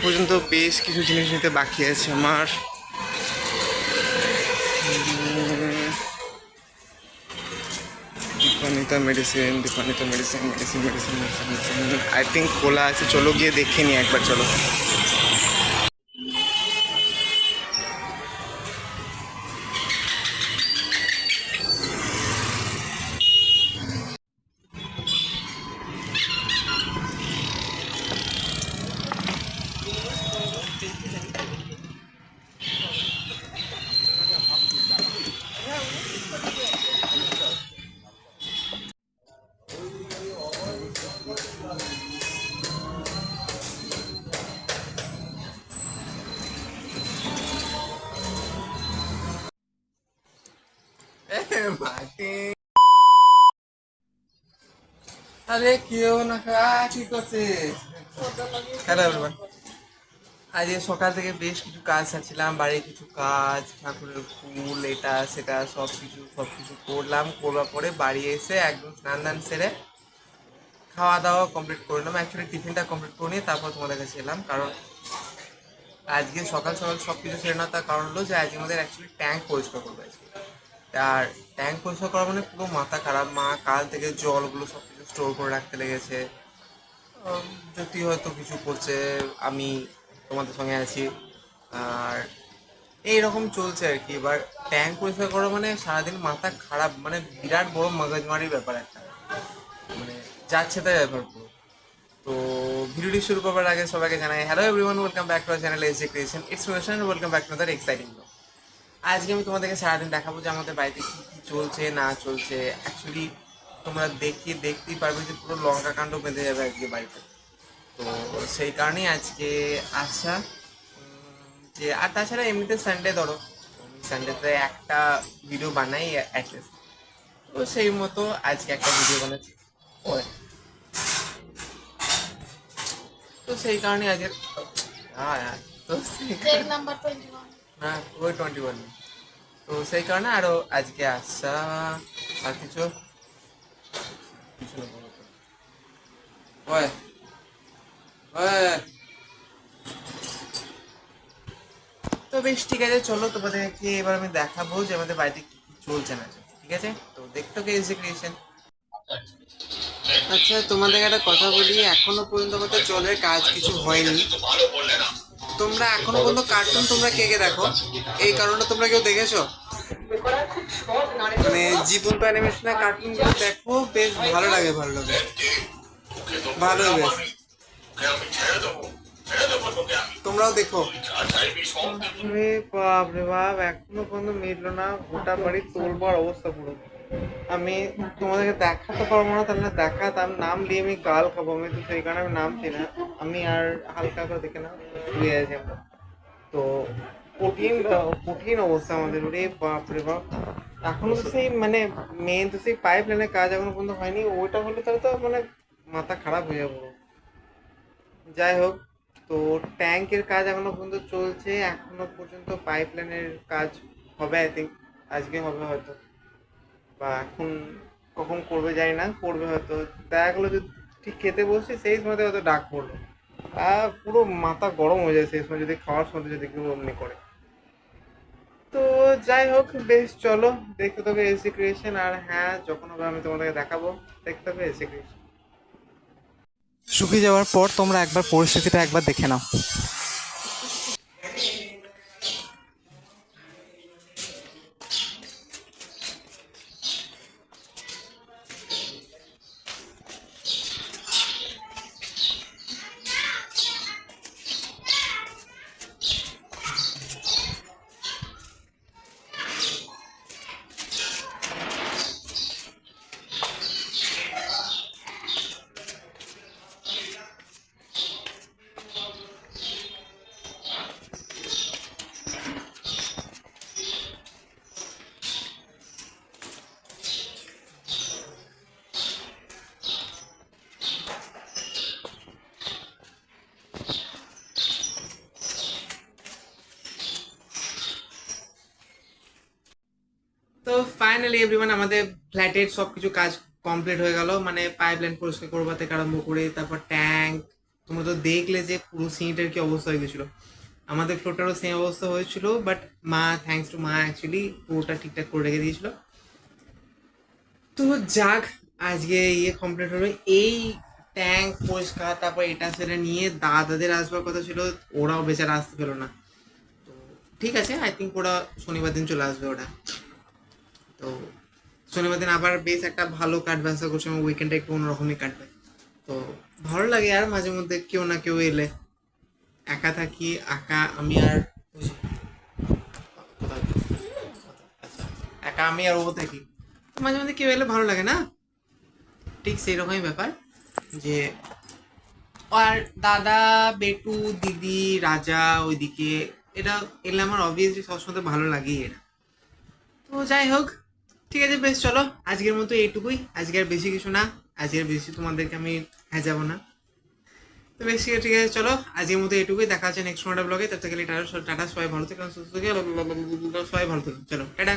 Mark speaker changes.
Speaker 1: পর্যন্ত বেশ কিছু জিনিস নিতে বাকি আছে আমার। Dipanita medicine, Dipanita medicine, medicine medicine medicine medicine I think খোলা আছে, চলো গিয়ে দেখে নিই একবার, চলো। আরে কেউ না, কি করছিস? Hello everyone. আজ সকাল থেকে বেশ কিছু কাজ সারছিলাম, বাড়ির কিছু কাজ, ঠাকুরের ফুল, এটা সেটা সব কিছু করলাম। করবার পরে বাড়ি এসে একদম স্নান দান সেরে খাওয়া দাওয়া কমপ্লিট করে নিলাম। অ্যাকচুয়ালি টিফিনটা কমপ্লিট করে নিয়ে তারপর তোমাদের কাছে এলাম, কারণ আজকে সকাল সকাল সব কিছু সেরে না, তার কারণ হলো যে আজকে আমাদের অ্যাকচুয়ালি ট্যাঙ্ক পরিষ্কার করবে আজকে। আর ট্যাঙ্ক পরিষ্কার করা মানে পুরো মাথা খারাপ। মা কাল থেকে জলগুলো সব কিছু স্টোর করে রাখতে লেগেছে। যদি হয়তো কিছু করছে, আমি তোমাদের সঙ্গে আছি। আর এইরকম চলছে আর কি। এবার ট্যাঙ্ক পরিষ্কার করা মানে সারাদিন মাথা খারাপ, মানে বিরাট বড় মগজমারির ব্যাপার একটা, মানে যাচ্ছে তাই ব্যাপার পুরো। তো ভিডিওটি শুরু করবার আগে সবাইকে জানাই hello everyone, welcome back to our channel SJ creation. It's motion, welcome back to the exciting blog. আজকে আমি তোমাদেরকে সারাদিন দেখাবো যে আমাদের বাড়িতে কী কী চলছে না চলছে। অ্যাকচুয়ালি তোমরা দেখতেই পারবে যে পুরো লঙ্কা কাণ্ড বেঁধে যাবে আজকে বাড়িতে। তো সেই কারণেই আজকে আসা। যে আর তাছাড়া এমনিতে সানডে ধরো, সানডেতে একটা ভিডিও বানাই অ্যাটলিস্ট, তো সেই মতো আজকে একটা ভিডিও বানাচ্ছি। ওই তো সেই কারণে আজকে, হ্যাঁ হ্যাঁ, তো না, ওই 21 নেই। তো সেই কারণে আরো আজকে আসা। আর কিছু কিছু না বলো তো। ওই ওই তো বেশ ঠিক আছে, চলো তোমাদেরকে এবার আমি দেখাবো যে আমাদের বাড়িতে কি কি চলছে না চলছে, ঠিক আছে? তো দেখতে কে এসে ক্রিয়েশন। আচ্ছা, তোমাদের একটা কথা বলি, এখনো পর্যন্ত আমাদের জলের কাজ কিছু হয়নি। তোমরা এখনো পর্যন্ত কার্টুন তোমরা কে কে দেখো? এই কারণে তোমরা কেউ দেখেছো? মানে জীবন্ত অ্যানিমেশনের কার্টুন গুলো দেখো, বেশ ভালো লাগে, ভালো লাগে, ভালো বেশ। তোমরাও দেখো। আরে বাপ রে বাপ, এখনো পর্যন্ত মিটলো না, গোটা বাড়ি তোলবার অবস্থা পুরো। আমি তোমাদেরকে দেখাতে পারবো না, তাহলে দেখাতাম, নাম দিয়ে আমি গাল খাবো, আমি তো সেই কারণে আমি নামছি না। আমি আর হালকা করে দেখে না, শুয়ে আছি আমরা। তো কঠিন কঠিন অবস্থা আমাদের, ওরে বাপ রে বাপ। এখনো তো সেই মানে মেন তো সেই পাইপ লাইনের কাজ এখনো পর্যন্ত হয়নি, ওইটা হলে তাহলে তো মানে মাথা খারাপ হয়ে যাবো। যাই হোক, তো ট্যাঙ্কের কাজ এখনো পর্যন্ত চলছে, এখনো পর্যন্ত পাইপ লাইনের কাজ হবে আই থিঙ্ক, আজকে হবে হয়তো, বা এখন কখন করবে জানি না, করবে হয়তো। দেখা গেলো যে ঠিক খেতে বসছি সেই সময়তে হয়তো ডাক পড়লো, পুরো মাথা গরম হয়ে যায় সেই সময় যদি খাওয়ার সময় যদি কেউ অমনি করে। তো যাই হোক, বেশ চলো, দেখতে তবে এসি ক্রিয়েশন। আর হ্যাঁ, যখন হবে আমি তোমাদেরকে দেখাবো, দেখতে হবে এসি ক্রিয়েশন। শুকিয়ে যাওয়ার পর তোমরা একবার পরিস্থিতিটা একবার দেখে নাও। তো ফাইনালি এভরিওয়ান, আমাদের ফ্ল্যাটের সব কিছু কাজ কমপ্লিট হয়ে গেল, মানে পাইপ লাইন পরিষ্কার করবা থেকে আরম্ভ করে, তারপর ট্যাঙ্ক, তোমরা তো দেখলে যে পুরো সিঁড়িটার কি অবস্থা হয়ে গেছিলো। আমাদের ফ্লোরটারও সেম অবস্থা হয়েছিল, বাট মা, থ্যাঙ্কস টু মা, অ্যাকচুয়ালি পুরোটা ঠিকঠাক করে রেখে দিয়েছিল। তো যাক, আজকে কমপ্লিট হলো। এই ট্যাঙ্ক পরিষ্কার, তারপর এটা সেটা নিয়ে দাদাদের আসবার কথা ছিল, ওরাও বেচারা আসতে পেলো না। তো ঠিক আছে, আই থিঙ্ক ওরা শনিবার দিন চলে আসবে ওরা। তো শনিবার দিন আবার বেশ একটা ভালো কাটবে আশা করছি, আমার উইকেন্ডটা একটু অন্যরকমই কাটবে। তো ভালো লাগে আর মাঝে মধ্যে কেউ না কেউ এলে। একা থাকি, একা আমি আর ওই যে, কোথায়? আচ্ছা, একা আমি আর ও থাকি, তো মাঝে মধ্যে কেউ এলে ভালো লাগে না? ঠিক সেই রকমই ব্যাপার যে, আর দাদা, বেটু, দিদি, রাজা ওইদিকে, এটা এলে আমার অবভিয়াসলি সবসময় তো ভালো লাগেই এরা। তো যাই হোক, ঠিক আছে, বেশ চলো আজকের মতো এইটুকুই। আজকে আর বেশি কিছু না, আজকের বেশি তোমাদেরকে আমি হ্যাঁ যাবো না। তো বেশ ঠিক আছে, চলো আজকের মতো এইটুকুই। দেখা হচ্ছে নেক্সট কোনো ব্লগে। তার থেকে টাটা, টাটা, সবাই ভালো থেকে সুস্থ থেকে, সবাই ভালো থেকে, চলো টাটা।